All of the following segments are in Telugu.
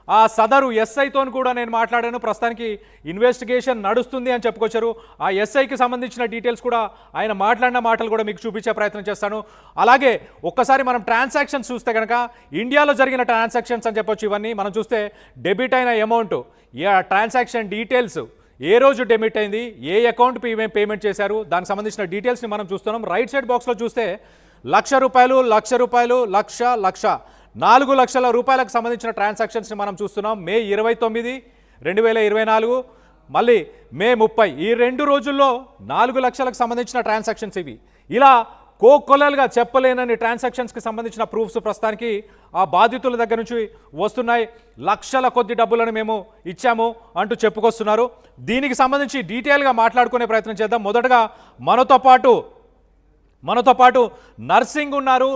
ఆ సదరు ఎస్ఐతో కూడా నేను మాట్లాడాను. ప్రస్తుతానికి ఇన్వెస్టిగేషన్ నడుస్తుంది అని చెప్పుకొచ్చారు. ఆ ఎస్ఐకి సంబంధించిన డీటెయిల్స్ కూడా ఆయన మాట్లాడిన మాటలు కూడా మీకు చూపించే ప్రయత్నం చేస్తాను. అలాగే ఒక్కసారి మనం ట్రాన్సాక్షన్స్ చూస్తే కనుక ఇండియాలో జరిగిన ట్రాన్సాక్షన్స్ అని చెప్పొచ్చు. ఇవన్నీ మనం చూస్తే డెబిట్ అయిన అమౌంట్, ట్రాన్సాక్షన్ డీటెయిల్స్, ఏ రోజు డెబిట్ అయింది, ఏ అకౌంట్ పేమెంట్ చేశారు, దానికి సంబంధించిన డీటెయిల్స్ని మనం చూస్తున్నాం. రైట్ సైడ్ బాక్స్లో చూస్తే ₹1,00,000, లక్ష 4 లక్షల రూపాయలకు సంబంధించిన ట్రాన్సాక్షన్స్ని మనం చూస్తున్నాం. మే 29, 2024, మళ్ళీ మే 30, ఈ 2 రోజుల్లో 4 లక్షలకు సంబంధించిన ట్రాన్సాక్షన్స్ ఇవి. ఇలా కోకొల్లలుగా చెప్పలేనని ట్రాన్సాక్షన్స్కి సంబంధించిన ప్రూఫ్స్ ప్రస్తుతానికి ఆ బాధితుల దగ్గర నుంచి వస్తున్నాయి. లక్షల కొద్ది డబ్బులను మేము ఇచ్చాము అంటూ చెప్పుకొస్తున్నారు. దీనికి సంబంధించి డీటెయిల్గా మాట్లాడుకునే ప్రయత్నం చేద్దాం. మొదటగా మనతో పాటు నర్సింగ్ ఉన్నారు,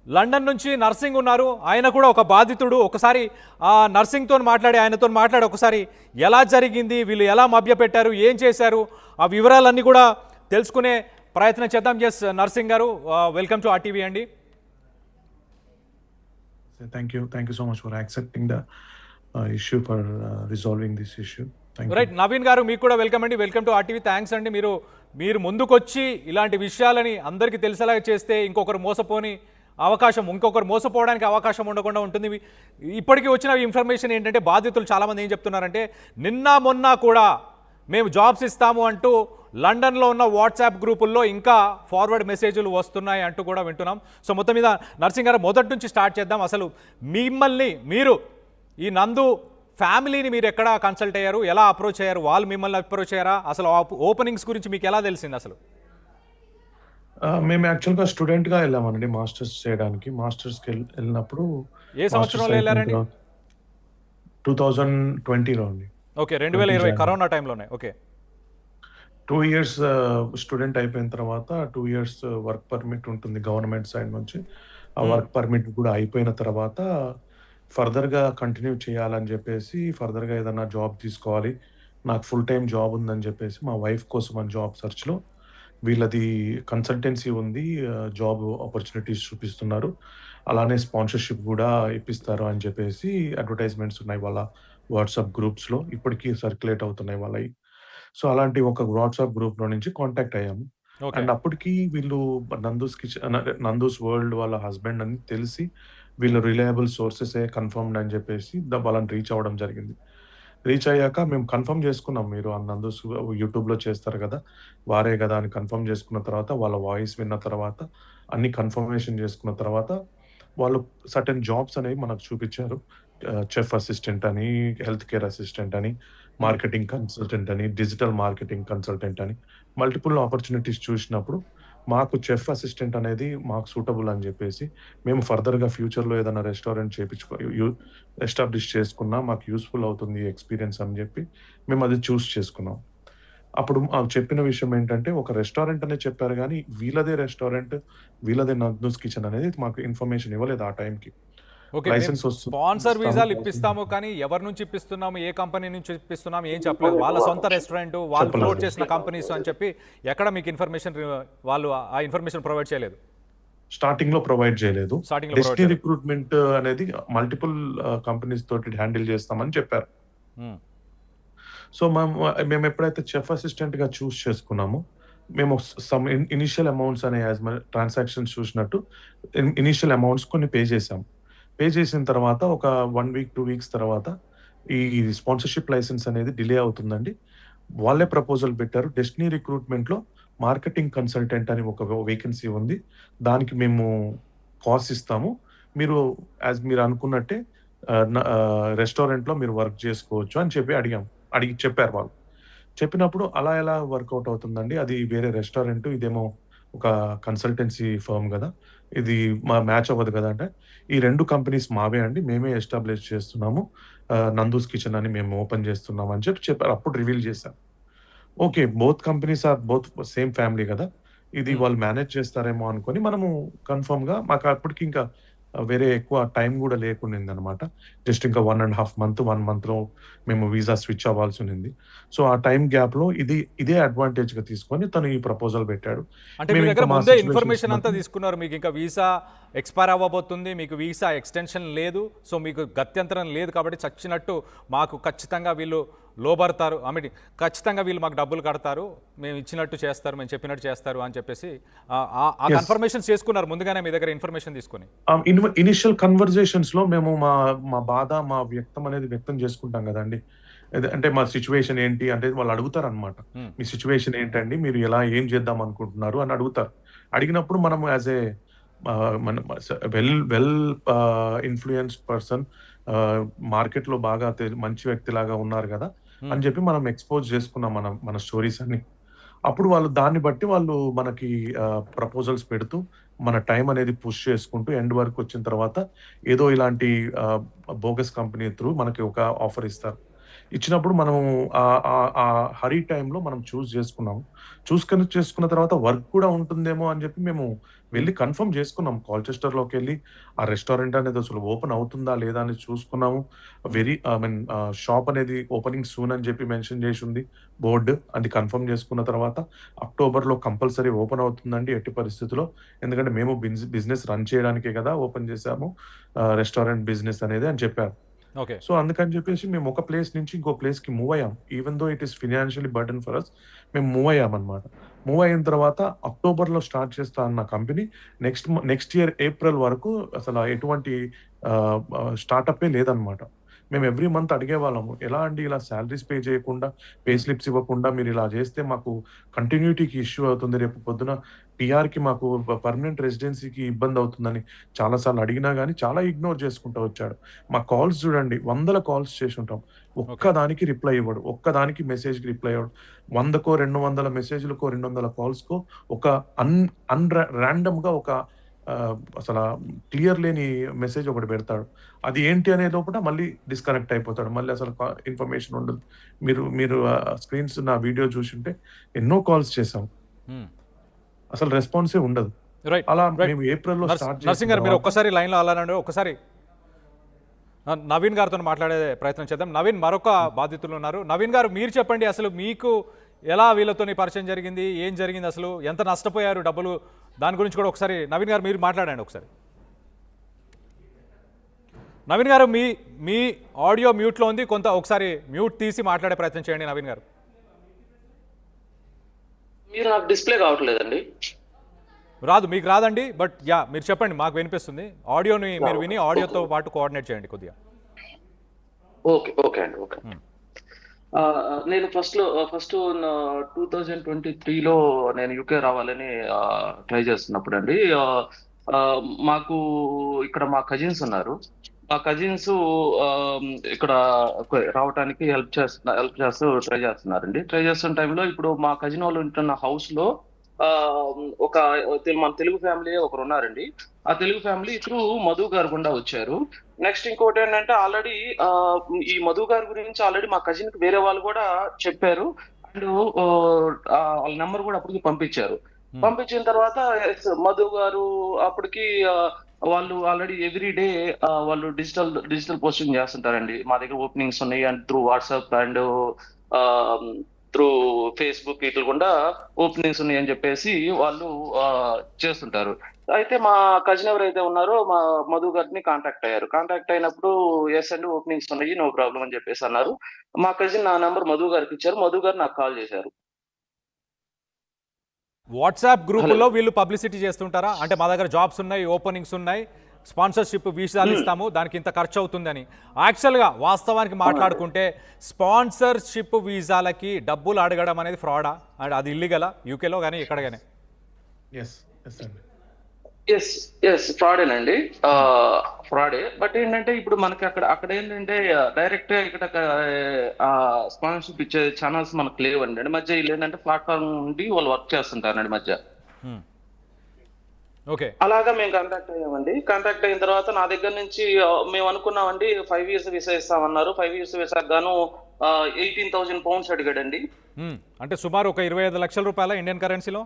లండన్ నుంచి నర్సింగ్ ఉన్నారు. ఆయన కూడా ఒక బాధితుడు. ఒకసారి ఆ నర్సింగ్తో మాట్లాడి ఒకసారి ఎలా జరిగింది, వీళ్ళు ఎలా మభ్యపెట్టారు, ఏం చేశారు, ఆ వివరాలన్నీ కూడా తెలుసుకునే ప్రయత్నం చేద్దాం. ఎస్ నర్సింగ్ గారు, వెల్కమ్ టు ఆర్టీవీ అండి. Thank you so much for accepting the issue, for resolving this issue. Right, Naveen గారు మీకు కూడా వెల్కమ్ అండి. Welcome to RTV. థ్యాంక్స్ అండి. మీరు ముందుకొచ్చి ఇలాంటి విషయాలని అందరికీ తెలిసేలా చేస్తే ఇంకొకరు మోసపోవడానికి అవకాశం ఉండకుండా ఉంటుంది. ఇప్పటికీ వచ్చిన ఇన్ఫర్మేషన్ ఏంటంటే బాధితులు చాలామంది ఏం చెప్తున్నారంటే, నిన్న మొన్న కూడా మేము జాబ్స్ ఇస్తాము అంటూ లండన్లో ఉన్న వాట్సాప్ గ్రూపుల్లో ఇంకా ఫార్వర్డ్ మెసేజ్లు వస్తున్నాయి అంటూ కూడా వింటున్నాం. సో మొత్తం మీద నర్సింగ్ గారు మొదటి నుంచి స్టార్ట్ చేద్దాం. అసలు మీరు ఈ నందు ఫ్యామిలీని మీరు ఎక్కడ కన్సల్ట్ అయ్యారు, ఎలా అప్రోచ్ అయ్యారు, వాళ్ళు మిమ్మల్ని అప్రోచ్ అయ్యారా, అసలు ఓపెనింగ్స్ గురించి మీకు ఎలా తెలిసింది అసలు? మేము యాక్చువల్గా స్టూడెంట్గా వెళ్ళామండి మాస్టర్స్ చేయడానికి. మాస్టర్స్కి వెళ్ళినప్పుడు ఏ సంవత్సరంలో వెళ్ళారండి? 2020లో అండి. ఓకే, 2020 కరోనా టైంలోనే. ఓకే, 2 years స్టూడెంట్ అయిపోయిన తర్వాత 2 years వర్క్ పర్మిట్ ఉంటుంది గవర్నమెంట్ సైడ్ నుంచి. ఆ వర్క్ పర్మిట్ కూడా అయిపోయిన తర్వాత ఫర్దర్గా కంటిన్యూ చేయాలని చెప్పేసి, ఫర్దర్గా ఏదైనా జాబ్ తీసుకోవాలి, నాకు ఫుల్ టైం జాబ్ ఉందని చెప్పేసి మా వైఫ్ కోసం అని జాబ్ సర్చ్లో, వీళ్ళది కన్సల్టెన్సీ ఉంది, జాబ్ ఆపర్చునిటీస్ చూపిస్తున్నారు, అలానే స్పాన్సర్షిప్ కూడా ఇప్పిస్తారు అని చెప్పేసి అడ్వర్టైజ్మెంట్స్ ఉన్నాయి వాళ్ళ వాట్సాప్ గ్రూప్స్లో, ఇప్పటికీ సర్క్యులేట్ అవుతున్నాయి వాళ్ళవి. సో అలాంటి ఒక వాట్సాప్ గ్రూప్లో నుంచి కాంటాక్ట్ అయ్యాము. అండ్ అప్పటికి వీళ్ళు నందూస్ వరల్డ్ వాళ్ళ హస్బెండ్ అని తెలిసి, వీళ్ళు రిలయబుల్ సోర్సెసే కన్ఫర్మ్డ్ అని చెప్పేసి వాళ్ళని రీచ్ అవ్వడం జరిగింది. రీచ్ అయ్యాక మేము కన్ఫర్మ్ చేసుకున్నాం, మీరు నందూస్ యూట్యూబ్లో చేస్తారు కదా, వారే కదా అని కన్ఫర్మ్ చేసుకున్న తర్వాత, వాళ్ళ వాయిస్ విన్న తర్వాత, అన్ని కన్ఫర్మేషన్ చేసుకున్న తర్వాత, వాళ్ళు సర్టెన్ జాబ్స్ అనేవి మనకు చూపించారు. చెఫ్ అసిస్టెంట్ అని, హెల్త్ కేర్ అసిస్టెంట్ అని, మార్కెటింగ్ కన్సల్టెంట్ అని, డిజిటల్ మార్కెటింగ్ కన్సల్టెంట్ అని మల్టిపుల్ ఆపర్చునిటీస్ చూసినప్పుడు, మాకు చెఫ్ అసిస్టెంట్ అనేది మాకు సూటబుల్ అని చెప్పేసి, మేము ఫర్దర్గా ఫ్యూచర్లో ఏదైనా రెస్టారెంట్ ఎస్టాబ్లిష్ చేసుకున్నా మాకు యూస్ఫుల్ అవుతుంది ఎక్స్పీరియన్స్ అని చెప్పి మేము అది చూస్ చేసుకున్నాం. అప్పుడు చెప్పిన విషయం ఏంటంటే, ఒక రెస్టారెంట్ అనే చెప్పారు కానీ వీళ్ళదే రెస్టారెంట్, వీళ్ళదే నందూస్ కిచెన్ అనేది మాకు ఇన్ఫర్మేషన్ ఇవ్వలేదు ఆ టైంకి. స్పాన్సర్ వీసాలు ఇప్పిస్తాము కానీ ఎవరి నుంచి ఇప్పిస్తున్నాము, ఏ కంపెనీ నుంచి ఇప్పిస్తున్నాము ఏం చెప్పలేదు. వాళ్ళ సొంత రెస్టారెంట్, వాళ్ళు ఫ్లోట్ చేసిన కంపెనీస్ అని చెప్పి ఎక్కడ మీకు ఇన్ఫర్మేషన్, వాళ్ళు ఆ ఇన్ఫర్మేషన్ ప్రొవైడ్ చేయలేదు. స్టార్టింగ్ లో ప్రొవైడ్ చేయలేదు. డెస్టినీ రిక్రూట్మెంట్ అనేది మల్టిపుల్ కంపెనీస్ తోటి హ్యాండిల్ చేస్తామని చెప్పారు. సో మేము ఎప్పుడైతే చెఫ్ అసిస్టెంట్ గా చూస్ చేసుకున్నామో, మేము సమ్ ఇనిషియల్ అమౌంట్స్ అనే ట్రాన్సాక్షన్స్ చూసినట్టు ఇనిషియల్ అమౌంట్స్ కొన్ని పే చేసాం. పే చేసిన తర్వాత ఒక 1 week 2 weeks తర్వాత ఈ స్పాన్సర్షిప్ లైసెన్స్ అనేది డిలే అవుతుందండి. వాళ్ళే ప్రపోజల్ పెట్టారు, డెస్టినీ రిక్రూట్మెంట్లో మార్కెటింగ్ కన్సల్టెంట్ అని ఒక వేకెన్సీ ఉంది, దానికి మేము కాస్ట్ ఇస్తాము, మీరు అనుకున్నట్టే రెస్టారెంట్లో మీరు వర్క్ చేసుకోవచ్చు అని చెప్పారు వాళ్ళు. చెప్పినప్పుడు అలా ఎలా వర్కౌట్ అవుతుందండి, అది వేరే రెస్టారెంట్, ఇదేమో ఒక కన్సల్టెన్సీ ఫర్మ్ కదా, ఇది మ్యాచ్ అవ్వదు కదా అంటే, ఈ 2 కంపెనీస్ మావే అండి, మేమే ఎస్టాబ్లిష్ చేస్తున్నాము, నందూస్ కిచెన్ అని మేము ఓపెన్ చేస్తున్నాం అని చెప్పారు. అప్పుడు రివీల్ చేశారు. Okay, both companies are both same family కదా, ఇది వాళ్ళు మేనేజ్ చేస్తారేమో అనుకొని మనము కన్ఫర్మ్గా, మాకు అప్పటికి ఇంకా వేరే ఎక్కువ టైం కూడా లేకుండింది అనమాట. జస్ట్ ఇంకా 1.5 మంత్, 1 మంత్‌లో మేము వీసా స్విచ్ అవ్వాల్సి ఉన్నింది. సో ఆ టైం గ్యాప్‌లో ఇదే అడ్వాంటేజ్‌గా తీసుకొని తను ఈ ప్రపోజల్ పెట్టాడు. అంటే మీ మేము దగ్గర ఇంకా మా ముందే సిట్యుయేషన్స్ ఇన్ఫర్మేషన్ అంతా బట్టి తీసుకున్నారు. మీకు ఇంకా వీసా ఎక్స్పైర్ అవ్వబోతుంది, మీకు వీసా ఎక్స్టెన్షన్ లేదు, సో మీకు గత్యంతరం లేదు కాబట్టి చచ్చినట్టు మాకు ఖచ్చితంగా వీళ్ళు లోబడతారు, ఐ మీన్ ఖచ్చితంగా వీళ్ళు మాకు డబ్బులు కడతారు, మేము ఇచ్చినట్టు చేస్తారు, మేము చెప్పినట్టు చేస్తారు అని చెప్పేసి ఆ యెస్. కన్ఫర్మేషన్ చేసుకున్నారు ముందుగానే మీ దగ్గర ఇన్ఫర్మేషన్ తీసుకొని. ఇనిషియల్ కన్వర్జేషన్స్‌లో మేము మా బాధ, మా వ్యక్తం అనేది వ్యక్తం చేసుకుంటాం గదండీ! అంటే మా సిట్యుయేషన్ ఏంటి అంటే వాళ్ళు అడుగుతారనమాట. హ్మ్. మీ సిట్యుయేషన్ ఏంటండి? మీరు ఏం చేద్దాం అనుకుంటున్నారు? అని అడుగుతారు. అడిగినప్పుడు మనము యాస్ ఎ మన వెల్ వెల్ ఇన్‌ఫ్లూయెన్స్డ్ పర్సన్, మార్కెట్‌లో బాగా మంచి వ్యక్తిలాగా ఉన్నారు గదా! హ్మ్. అని జెప్పి మనం ఎక్స్‌పోజ్ చేసుకున్నాం మన స్టోరీస్ అన్ని. అప్పుడు వాళ్ళు దాన్ని బట్టి వాళ్ళు మనకి ప్రపోజల్స్ పెడుతూ, మన టైం అనేది పుష్ చేసుకుంటూ ఎండ్ వరకొచ్చిన తర్వాత ఏదో ఇలాంటి బోగస్ కంపెనీ త్రూ మనకి ఒక ఆఫర్ ఇస్తారు. ఇచ్చినప్పుడు మనము ఆ హరీ టైమ్‌లో మనం చేసుకున్న తర్వాత వర్క్ కూడా ఉంటుందేమో అని చెప్పి మేము వెళ్లి కన్ఫర్మ్ చేసుకున్నాం. కాల్‌చెస్టర్‌లోకెళ్ళి ఆ రెస్టారెంట్ అనేది అసలు ఓపెన్ అవుతుందా లేదా అని చూసుకున్నాము. హ్మ్. ఐ మీన్ షాప్ అనేది ఓపెనింగ్ సూన్ అని చెప్పి మెన్షన్ చేసుంది బోర్డ్. అది కన్ఫర్మ్ చేసుకున్న తర్వాత అక్టోబర్‌లో కంపల్సరీ ఓపెన్ అవుతుందండి ఎట్టి పరిస్థితిలో. ఎందుకంటే మేము బిజినెస్ రన్ చేయడానికే కదా ఓపెన్ చేశాము. రెస్టారెంట్ బిజినెస్ అనేది అని చెప్పారు. ఓకే. సో, అందుకని జెప్పేసి మేము ఒక ప్లేస్ నుంచి ఇంకో ప్లేస్‌కి మూవ్ అయ్యాం. Even though it is financially burden for us. మేము మూవ్ అయ్యామన్నమాట. మూవ్ అయిన తర్వాత అక్టోబర్‌లో స్టార్ట్ చేస్తా అన్న కంపెనీ నెక్స్ట్ ఇయర్ ఏప్రిల్ వరకు అసల ఎటువంటి స్టార్టప్పే లేదన్నమాట. మేము ఎవ్రీ మంత్ అడిగేవాళ్ళము. ఎలా అండి ఇలా సాలరీస్ పే చేయకుండా, పే హ్మ్. స్లిప్స్ ఇవ్వకుండా మీరిలా చేస్తే మాకు కంటిన్యూటీకి ఇష్యూ అవుతుంది. రేపు పొద్దున పీఆర్‌కి మాకు పర్మనెంట్ రెసిడెన్సీకి ఇబ్బందవుతుందని చాలా సార్లు అడిగినా గాని చాలా ఇగ్నోర్ చేసుకుంటూ వచ్చాడు. మా కాల్స్ చూడండి వందల కాల్స్ చేసుంటాం. ఓకే. ఒక్కదానికి రిప్లై ఇవ్వడు. ఒక్కదానికి మెసేజ్‌కి రిప్లై ఇవ్వడు. 100కో, 200 మెసేజ్‌లకో, 200 కాల్స్‌కో ఒక అన్ అన్ రా రాండమ్‌గా ఒక అసల క్లియర్ లేని మెసేజ్ ఒకటి పెడతాడు. అది ఏంటి అనే లోపట మళ్ళీ డిస్కనెక్ట్ అయిపోతాడు. మళ్ళీ అసలు ఇన్ఫర్మేషన్ ఉండదు. మీరు మీరు స్క్రీన్స్ నా వీడియో చూసుంటే ఎన్నో కాల్స్ చేశాం. హ్మ్. అసలు రెస్పాన్సే ఉండదు. రైట్. అలా రైట్. మేము ఏప్రిల్‌లో స్టార్ట్ చేసిన నర్సింగ్ గారు మీరు తర్వాత ఒక్కసారి లైన్‌లో అలానే ఒక్కసారి నవీన్ గారితో మాట్లాడే ప్రయత్నం చేద్దాం. నవీన్ మరొక బాధితులు ఉన్నారు. నవీన్ గారు మీరు చెప్పండి అసలు మీకు ఎలా వీళ్ళతోని పరిచయం జరిగింది? ఏం జరిగింది అసలు? ఎంత నష్టపోయారు డబ్బులు? దాని గురించి కూడా ఒకసారి నవీన్ గారు మీరు మాట్లాడండి ఒకసారి. నవీన్ గారు మీ మీ ఆడియో మ్యూట్లో ఉంది. ఒకసారి మ్యూట్ తీసి మాట్లాడే ప్రయత్నం చేయండి నవీన్ గారు. మీరు నాకు డిస్‌ప్లే కావట్లేదండి. రాదు మీకు రాదండి. బట్ మీరు చెప్పండి మాకు వినిపిస్తుంది. ఆడియోని మీరు విని ఆడియోతో ఓకే. పాటు కోఆర్డినేట్ చేయండి కొద్దిగా. ఓకే అండి. ఓకే. హ్మ్. నేను ఫస్ట్ 2023లో నేను యూకే రావాలని ట్రై చేస్తున్నప్పుడండి మాకు ఇక్కడ మా కజిన్స్ ఉన్నారు. మా కజిన్స్ ఇక్కడ రావటానికి హెల్ప్ చేస్తూ ట్రై చేస్తున్నారండి. ట్రై చేస్తున్న టైంలో ఇప్పుడు మా కజిన్ వాళ్ళు ఉంటున్న హౌస్‌లో ఒక మన తెలుగు ఫ్యామిలీ ఒకరున్నారండి. ఆ తెలుగు ఫ్యామిలీ త్రూ మధు గారు గుండా వచ్చారు. నెక్స్ట్ ఇంకోటేంటంటే ఆల్రెడీ ఈ మధు గారి గురించి ఆల్రెడీ మా కజిన్‌కి వేరే వాళ్ళు గూడా చెప్పారు. అండ్ వాళ్ళ నంబర్ గూడా అప్పటికి పంపించారు. హ్మ్. పంపించిన తర్వాత మధు గారు అప్పటికి వాళ్ళు ఆల్రెడీ ఎవ్రీ డే వాళ్ళు డిజిటల్ పోస్టింగ్ చేస్తుంటారండి. మా దగ్గర ఓపెనింగ్స్ ఉన్నాయి అండ్ త్రూ వాట్సాప్ అండ్ ఆహ్, త్రూ ఫేస్‌బుక్ ఈటిల గుండా ఓపెనింగ్స్ ఉన్నాయని చెప్పేసి వాళ్ళు చేస్తుంటారు. అయితే మా కజిన్ ఎవరైతే ఉన్నారో మా మధు గారిని కాంటాక్ట్ అయ్యారు. కాంటాక్ట్ అయినప్పుడు యెస్ అండి ఓపెనింగ్స్ ఉన్నాయి. నో ప్రాబ్లమ్ అని చెప్పేసి అన్నారు. మా కజిన్ నా నంబర్ మధు గారికి ఇచ్చారు. మధు గారు నాకు కాల్ చేశారు. WhatsApp hello. గ్రూపుల్లో వీళ్ళు పబ్లిసిటీ చేస్తుంటారా? అంటే మా దగ్గర జాబ్స్ ఉన్నాయి, ఓపెనింగ్స్ ఉన్నాయి, స్పాన్సర్‌షిప్ వీసాలు హ్మ్. ఇస్తాము, దానికి ఇంత ఖర్చు అవుతుందని. యాక్చువల్‌గా వాస్తవానికి అవునండి. మాట్లాడుకుంటే స్పాన్సర్‌షిప్ వీసాలకి డబ్బులు అడగడం అనేది ఫ్రాడా? అండ్ అది ఇల్లీగలా? యూకేలో గాని ఎక్కడ గాని? యెస్. యెస్ అండి. యెస్. ఫ్రాడేనండి. హ్మ్. ఫ్రాడే. బట్ ఏంటంటే ఇప్పుడు మనకి అక్కడేంటంటే డైరెక్ట్‌గా ఇక్కడ స్పాన్సర్‌షిప్ ఇచ్చే ఛానెల్స్ మనకు లేవండి. మధ్య ఈళ్ళేంటంటే ప్లాట్‌ఫార్మ్ నుండి వాళ్ళు వర్క్ చేస్తుంటారండి మధ్య. హ్మ్. ఓకే. అలాగా మేము కాంటాక్ట్ అయ్యామండి. కాంటాక్ట్ అయిన తర్వాత నా దగ్గర నుంచి మేము అనుకున్నామండి 5 ఇయర్స్ వీసా ఇస్తామన్నారు. 5 ఇయర్స్ వీసాకి గాను 18,000 పౌండ్స్ అడిగాడండి. హ్మ్. అంటే సుమారు ఒక 25,00,000 రూపాయల ఇండియన్ కరెన్సీలో?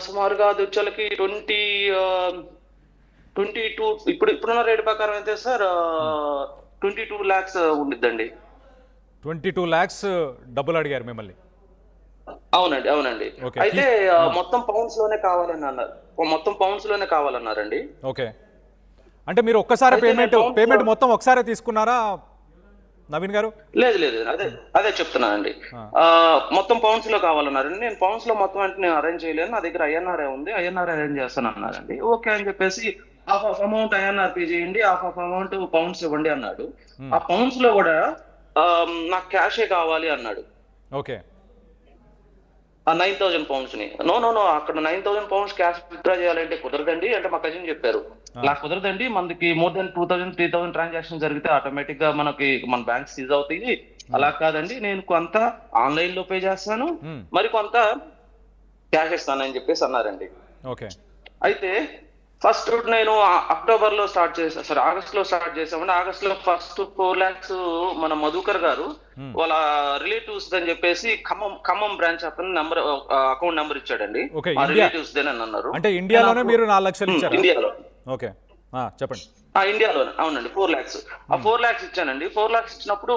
సుమారుగా అదొచ్చేలకి 20 ఆహ్, 22 ఇప్పుడున్న రేట్ ప్రకారం అయితే సార్ 22 lakhs ఉండిద్దండి. 22 lakhs డబ్బులు అడిగారు మిమ్మల్ని. అవునండి, అవునండి. ఓకే. అయితే మొత్తం పౌండ్స్ లోనే కావాలని అన్నారు. మొత్తం పౌండ్స్ లోనే కావాలన్నారండి. ఓకే. అంటే మీరు ఒక్కసారి అయితే నేను పేమెంట్ మొత్తం ఒకసారే తీసుకున్నారా నవీన్ గారు? లేదు లేదు, అదే చెప్తున్నానండి. మొత్తం పౌండ్స్ లో కావాలన్నారండి. నేను పౌండ్స్ లో మొత్తం అంటే నేను అరేంజ్ చేయలేను, నా దగ్గర ఐఎన్ఆర్ఏ ఉంది, ఐఎన్ఆర్ అరేంజ్ చేస్తాను అన్నారండి. ఓకే అని చెప్పేసి half of amount INR pay చేయండి, హాఫ్ ఆఫ్ అమౌంట్ పౌండ్స్ ఇవ్వండి అన్నాడు. ఆ పౌండ్స్ లో కూడా నాకు క్యాషే కావాలి అన్నాడు. ఓకే. ఆ 9,000 పౌండ్స్ ని. నో అక్కడ 9,000 పౌండ్స్ క్యాష్ విత్డ్రా చేయాలంటే కుదరదండి అంటే మా కజిన్ చెప్పారు. నాకు కుదరదండి, మనకి మోర్ దెన్ 2,000 3,000 ట్రాన్సాక్షన్ జరిగితే ఆటోమేటిక్ గా మనకి మన బ్యాంక్ సీజ్ అవుతాయి. అలా కాదండి, నేను కొంత ఆన్లైన్ లో పే చేస్తాను, మరి కొంత క్యాష్ ఇస్తానని చెప్పేసి అన్నారండి. ఓకే. అయితే ఫస్ట్ నేను అక్టోబర్ లో స్టార్ట్ చేసాను, సారీ ఆగస్ట్ లో స్టార్ట్ చేసామండి. ఆగస్ట్ లో ఫస్ట్ 4 lakhs మన మధుకర్ గారు వాళ్ళ రిలేటివ్స్ అని చెప్పేసి ఖమ్మం బ్రాంచ్ అతను అకౌంట్ నెంబర్ ఇచ్చాడండి. ఓకే. మా రిలేటివ్స్ దేని అన్నారు. అంటే ఇండియాలోనే మీరు 4 లక్షలు ఇచ్చారు? ఇండియాలో. ఓకే, చెప్పండి. ఇండియాలోనే, అవునండి. 4 lakhs. ఆ 4 lakhs ఇచ్చానండి. 4 lakhs ఇచ్చినప్పుడు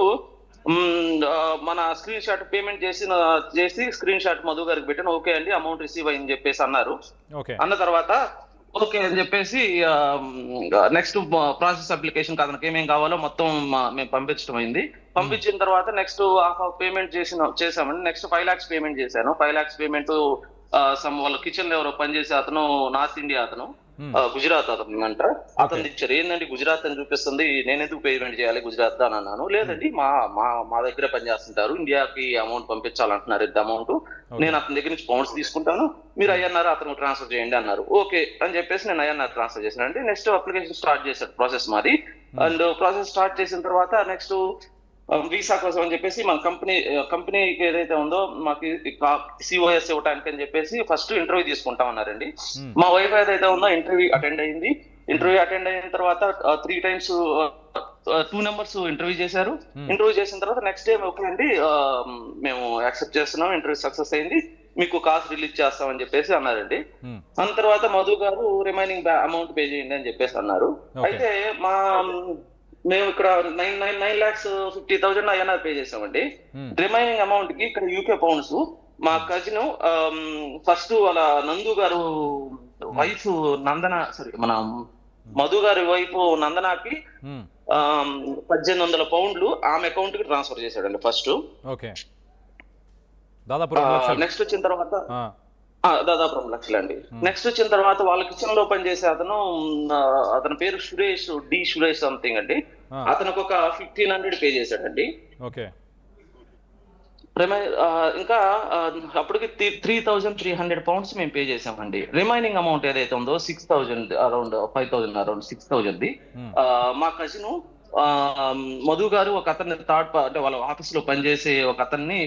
మన స్క్రీన్ షాట్ పేమెంట్ చేసి స్క్రీన్ షాట్ మధు గారికి పెట్టాను. ఓకే అండి, అమౌంట్ రిసీవ్ అయింది చెప్పేసి అన్నారు. ఓకే. అన్న తర్వాత ఓకే అని చెప్పేసి నెక్స్ట్ ప్రాసెస్ అప్లికేషన్ అతనికి ఏమేం కావాలో మొత్తం మేము పంపించడం అయింది. పంపించిన తర్వాత నెక్స్ట్ హాఫ్ ఆఫ్ పేమెంట్ చేసామండి. నెక్స్ట్ 5 lakhs పేమెంట్ చేశాను. 5 lakhs పేమెంట్ వాళ్ళ కిచెన్ లో ఎవరో పనిచేసే అతను, నార్త్ ఇండియా అతను, గుజరాత్ అతను అంట, అతను ఇచ్చారు. ఏంటంటే గుజరాత్ అని చూపిస్తుంది, నేను ఎందుకు పేమెంట్ చేయాలి గుజరాత్ అని అన్నాను. లేదండి, మా దగ్గర పనిచేస్తుంటారు, ఇండియాకి అమౌంట్ పంపించాలంటున్నారు, ఇంత అమౌంట్, నేను అతని దగ్గర నుంచి పౌండ్స్ తీసుకుంటాను, మీరు ఐఎన్ఆర్ అతను ట్రాన్స్ఫర్ చేయండి అన్నారు. ఓకే అని చెప్పేసి నేను ఐఎన్ఆర్ ట్రాన్స్ఫర్ చేశానండి. నెక్స్ట్ అప్లికేషన్ స్టార్ట్ చేశారు ప్రాసెస్ మాది. అండ్ ప్రాసెస్ స్టార్ట్ చేసిన తర్వాత నెక్స్ట్ వీసా కోసం అని చెప్పేసి మన కంపెనీకి ఏదైతే ఉందో మాకు సిఓఎస్ ఇవ్వడానికి అని చెప్పేసి ఫస్ట్ ఇంటర్వ్యూ తీసుకుంటాం అన్నారండి. మా వైఫ్ ఏదైతే ఉందో ఇంటర్వ్యూ అటెండ్ అయింది. ఇంటర్వ్యూ అటెండ్ అయిన తర్వాత 3 times 2 numbers ఇంటర్వ్యూ చేశారు. ఇంటర్వ్యూ చేసిన తర్వాత నెక్స్ట్ డే ఓకే అండి, మేము యాక్సెప్ట్ చేస్తున్నాం, ఇంటర్వ్యూ సక్సెస్ అయింది, మీకు కాస్ట్ రిలీజ్ చేస్తామని చెప్పేసి అన్నారండి. అన్న తర్వాత మధు గారు రిమైనింగ్ అమౌంట్ పే చేయండి అని చెప్పేసి అన్నారు. అయితే మేము ఇక్కడ 9,50,000 ఐఎన్ఆర్ పే చేసామండి. రిమైనింగ్ అమౌంట్ కి ఇక్కడ యూకే పౌండ్స్ మా కజిన్ ఫస్ట్ వాళ్ళ నందు గారు వైఫ్ నందన, సారీ మన మధు గారి వైఫ్ నందనకి 1,800 పౌండ్లు ఆమె అకౌంట్ కి ట్రాన్స్ఫర్ చేశాడండి ఫస్ట్. ఓకే. దాదాపు నెక్స్ట్ వచ్చిన తర్వాత దాదాపు 2 లక్షలండి. నెక్స్ట్ వచ్చిన తర్వాత వాళ్ళ కిచెన్ లో పనిచేసే అతని పేరు సురేష్ సంథింగ్ అండి. అతనికి ఒక 1,500 పే చేశాడండి. ఓకే. ఇంకా అప్పటికి 3,300 పౌండ్స్ మేము పే చేసామండి. రిమైనింగ్ అమౌంట్ ఏదైతే ఉందో 6,000 అరౌండ్ 5,000 అరౌండ్ 6,000 మా కజిన్ మధు గారు ఒక అతన్ని అంటే వాళ్ళ ఆఫీస్ లో పనిచేసే ఒక అతన్ని